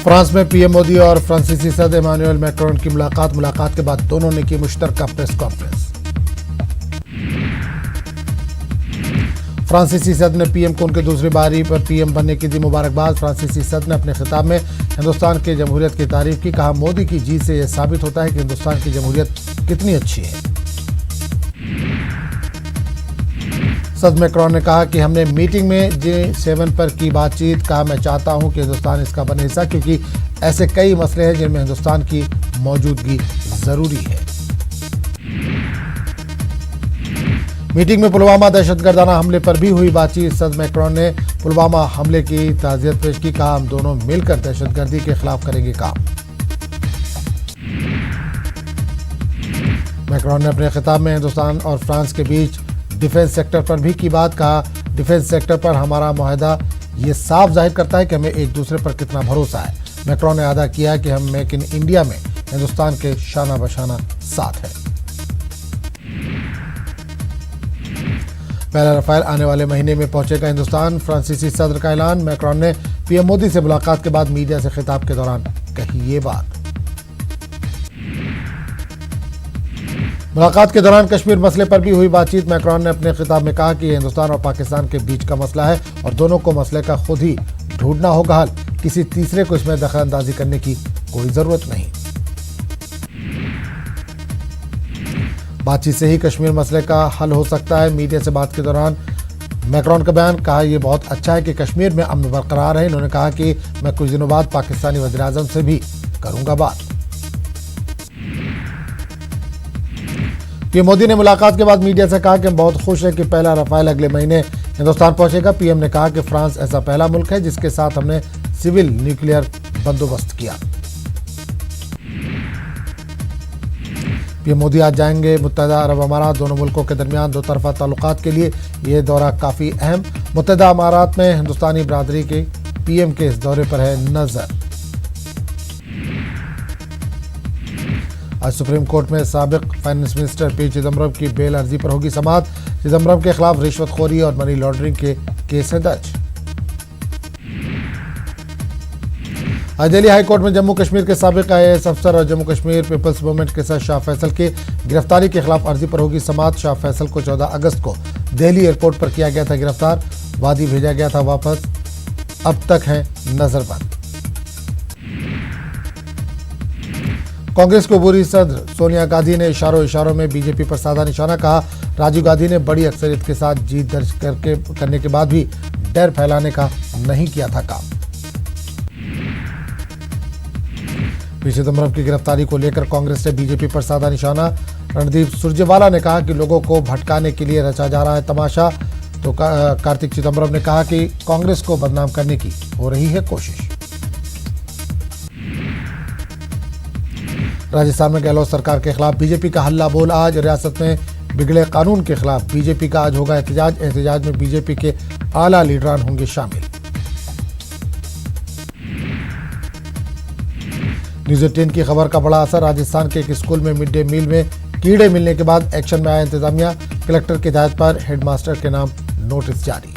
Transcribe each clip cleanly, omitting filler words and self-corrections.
France में PM Modi और फ्रांसीसी सदर इमानुएल मैक्रोन की मुलाकात के बाद दोनों ने की मुश्तरका प्रेस कॉन्फ्रेंस। फ्रांसीसी सदर ने पीएम को उनकी दूसरी बारी पर पीएम बनने की दी मुबारकबाद। फ्रांसीसी सदर ने अपने खिताब में हिंदुस्तान की जमहूरियत की तारीफ की। कहा, मोदी की जीत से यह साबित होता है कि हिंदुस्तान की जमहूरियत कितनी अच्छी है। सदर मैक्रोन ने कहा कि हमने मीटिंग में G7 पर की बातचीत। कहा, मैं चाहता हूं कि हिंदुस्तान इसका बने हिस्सा, क्योंकि ऐसे कई मसले हैं जिनमें हिंदुस्तान की मौजूदगी जरूरी है। मीटिंग में पुलवामा दहशतगर्दाना हमले पर भी हुई बातचीत। सदर मैक्रोन ने पुलवामा हमले की ताज़ियत पेश की। कहा, हम दोनों मिलकर दहशतगर्दी के खिलाफ करेंगे काम। मैक्रोन ने अपने खिताब में हिंदुस्तान और फ्रांस के बीच डिफेंस सेक्टर पर भी की बात। कहा, डिफेंस सेक्टर पर हमारा मुआहदा ये साफ जाहिर करता है कि हमें एक दूसरे पर कितना भरोसा है। मैक्रोन ने अदा किया कि हम मेक इन इंडिया में हिंदुस्तान के शाना बशाना साथ है। पहला रफाल आने वाले महीने में पहुंचेगा हिंदुस्तान, फ्रांसीसी सदर का ऐलान। मैक्रोन ने पीएम मोदी से मुलाकात के बाद मीडिया से खिताब के दौरान कही ये बात। मुलाकात के दौरान कश्मीर मसले पर भी हुई बातचीत। मैक्रोन ने अपने खिताब में कहा कि हिंदुस्तान और पाकिस्तान के बीच का मसला है और दोनों को मसले का खुद ही ढूंढना होगा हल। किसी तीसरे को इसमें दखलंदाजी करने की कोई जरूरत नहीं। बातचीत से ही कश्मीर मसले का हल हो सकता है। मीडिया से बात के दौरान मैक्रोन का बयान। कहा, यह बहुत अच्छा है कि कश्मीर में अमन बरकरार है। इन्होंने कहा कि मैं कुछ दिनों बाद पाकिस्तानी वज़ीर-ए-आज़म से भी करूंगा बात। पीएम मोदी ने मुलाकात के बाद मीडिया से कहा कि हम बहुत खुश हैं कि पहला रफाल अगले महीने हिंदुस्तान पहुंचेगा। पीएम ने कहा कि फ्रांस ऐसा पहला मुल्क है जिसके साथ हमने सिविल न्यूक्लियर बंदोबस्त किया। पीएम मोदी आज जाएंगे मुत्तहिदा अरब अमारात। दोनों मुल्कों के दरमियान दो तरफा ताल्लुकात के लिए यह दौरा काफी अहम। मुत्तहिदा अमारात में हिंदुस्तानी बरादरी के पीएम के इस दौरे पर है नजर। आज सुप्रीम कोर्ट में साबिक फाइनेंस मिनिस्टर पी चिदम्बरम की बेल अर्जी पर होगी समाअत। चिदम्बरम के खिलाफ रिश्वतखोरी और मनी लॉन्ड्रिंग के केस है दर्ज। आज दिल्ली हाई कोर्ट में जम्मू कश्मीर के साबिक IAS अफसर और जम्मू कश्मीर पीपल्स मूवमेंट के सर शाह फैसल की गिरफ्तारी के खिलाफ अर्जी पर होगी समाअत। शाह फैसल को 14 अगस्त को दिल्ली एयरपोर्ट पर किया गया था गिरफ्तार। वादी भेजा गया था वापस, अब तक है नजरबंद। कांग्रेस को बुरी सदर सोनिया गांधी ने इशारों में बीजेपी पर साधा निशाना। कहा, राजीव गांधी ने बड़ी अक्सरियत के साथ जीत दर्ज करने के बाद भी डर फैलाने का नहीं किया था काम। पी चिदम्बरम की गिरफ्तारी को लेकर कांग्रेस ने बीजेपी पर साधा निशाना। रणदीप सुरजेवाला ने कहा कि लोगों को भटकाने के लिए रचा जा रहा है तमाशा। तो कार्तिक चिदम्बरम ने कहा कि कांग्रेस को बदनाम करने की हो रही है कोशिश। राजस्थान में गहलोत सरकार के खिलाफ बीजेपी का हल्ला बोल। आज रियासत में बिगड़े कानून के खिलाफ बीजेपी का आज होगा एहतजाज। एहतजाज में बीजेपी के आला लीडरान होंगे शामिल। न्यूज़ 18 की खबर का बड़ा असर। राजस्थान के एक स्कूल में मिड डे मील में कीड़े मिलने के बाद एक्शन में आया इंतजामिया। कलेक्टर की हिदायत पर हेडमास्टर के नाम नोटिस जारी।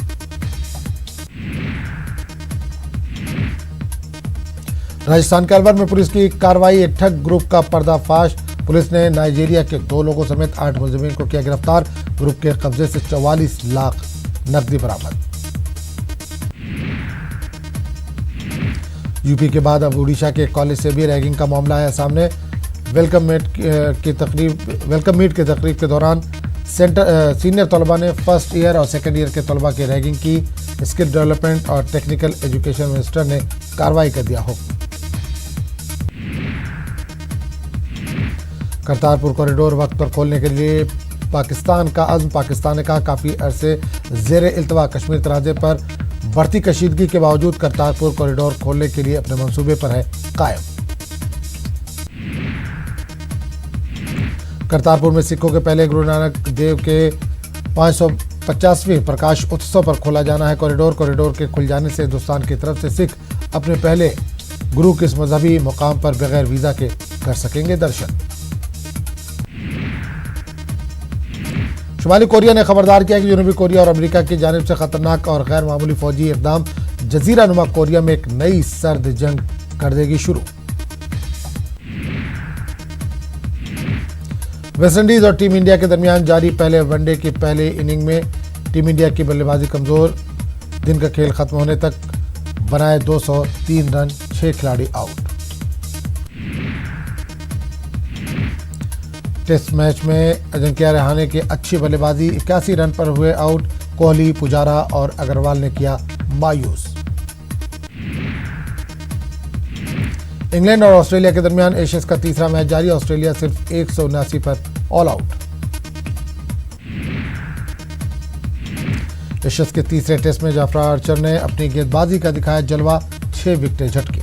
राजस्थान के अलवर में पुलिस की कार्रवाई। एक ठग ग्रुप का पर्दाफाश। पुलिस ने नाइजीरिया के 2 लोगों समेत 8 मुलजिमीन को किया गिरफ्तार। ग्रुप के कब्जे से 44 लाख नकदी बरामद। यूपी के बाद अब उड़ीसा के कॉलेज से भी रैगिंग का मामला आया सामने। वेलकम मीट की तकरीब के दौरान सीनियर तलबा ने फर्स्ट ईयर और सेकेंड ईयर के तलबा की रैगिंग की। स्किल डेवलपमेंट और टेक्निकल एजुकेशन मिनिस्टर ने कार्रवाई कर दिया हुक्म। करतारपुर कॉरिडोर वक्त पर खोलने के लिए पाकिस्तान का अज़्म। पाकिस्तान ने कहा, काफ़ी अरसे ज़ेरे इल्तवा कश्मीर तराजे पर बढ़ती कशीदगी के बावजूद करतारपुर कॉरिडोर खोलने के लिए अपने मंसूबे पर है कायम। करतारपुर में सिखों के पहले गुरु नानक देव के 550वें प्रकाश उत्सव पर खोला जाना है कॉरिडोर। कॉरिडोर के खुल जाने से हिंदुस्तान की तरफ से सिख अपने पहले गुरु के इस मजहबी मुकाम पर बगैर वीज़ा के कर सकेंगे दर्शन। शुमाली कोरिया ने खबरदार किया कि जनूबी कोरिया और अमेरिका की जानिब से खतरनाक और गैर मामूली फौजी इकदाम जजीरा नुमा कोरिया में एक नई सर्द जंग कर देगी शुरू। वेस्टइंडीज और टीम इंडिया के दरमियान जारी पहले वनडे की पहले इनिंग में टीम इंडिया की बल्लेबाजी कमजोर। दिन का खेल खत्म होने तक बनाए 203 रन, 6 खिलाड़ी आउट। टेस्ट मैच में अजिंक्य रहाणे की अच्छी बल्लेबाजी, 81 रन पर हुए आउट। कोहली, पुजारा और अग्रवाल ने किया मायूस। इंग्लैंड और ऑस्ट्रेलिया के दरमियान एशेज का तीसरा मैच जारी। ऑस्ट्रेलिया सिर्फ 179 पर ऑल आउट। एशेज के तीसरे टेस्ट में जाफरा आर्चर ने अपनी गेंदबाजी का दिखाया जलवा, 6 विकेटें झटकी।